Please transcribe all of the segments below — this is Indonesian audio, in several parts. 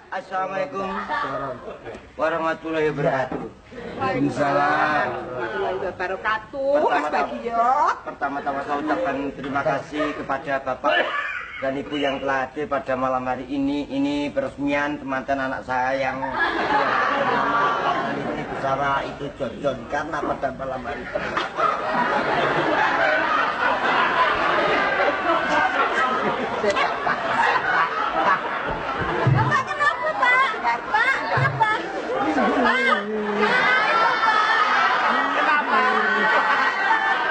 Assalamualaikum warahmatullahi wabarakatuh. Waalaikumsalam warahmatullahi wabarakatuh. Mas Bagio. Pertama-tama saya ucapkan terima kasih kepada Bapak dan Ibu yang telah hadir pada malam hari ini. Ini peresmian teman-teman anak saya yang bernama Lili Besara itu John karena pada malam hari ini. Bapak kenapa, Pak? Pak, kenapa? Pak,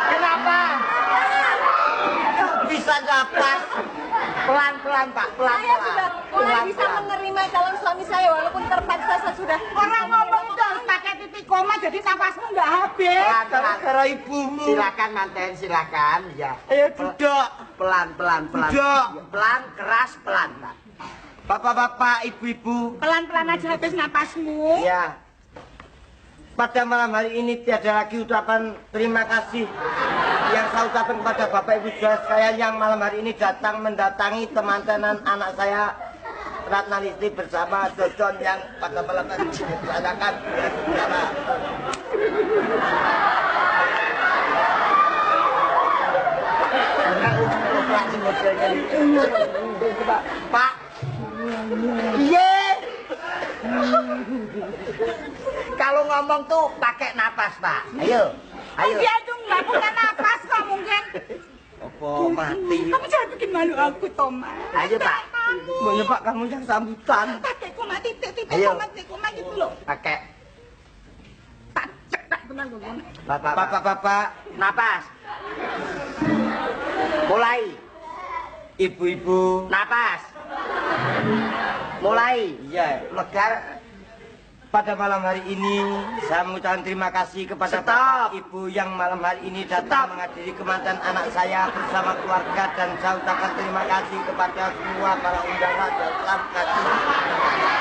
Kenapa? Bisa dapat pelan-pelan Pak, saya sudah mulai bisa menerima calon suami saya walaupun terpaksa saya sudah. Orang ngomong itu harus pakai titik koma jadi napasmu nggak habis. Gara-gara ibumu. Silakan manten, silakan ya. Ayo duduk. Pelan. Duduk. Pelan, keras, pelan, Pak. Bapak-bapak, ibu-ibu. Pelan-pelan aja habis napasmu. Ya. Pada malam hari ini tiada lagi ucapan terima kasih yang saya ucapkan kepada Bapak Ibu saudara saya yang malam hari ini datang mendatangi teman-teman anak saya Ratna Listi bersama Jojon yang pada malam hari ini dilaksanakan Pak. Iya. Kalau ngomong tuh pakai napas, Pak. Ayo. Dia itu nggak punya napas kok mungkin. Apa mati? Kamu jangan bikin malu aku, Thomas. Ayo, Pak. Maunya Pak kamu yang sambutan. Pakai koma titik Ayo. koma gitu loh. Pakai Tak cetak tenang gue. Bapak-bapak, napas. Mulai. ibu-ibu, Napas. Mulai. iya, Lega. pada malam hari ini saya mengucapkan terima kasih kepada Stop. Bapak Ibu yang malam hari ini datang menghadiri kematian anak saya bersama keluarga dan saya ucapkan terima kasih kepada semua para undangan dan telah menghadiri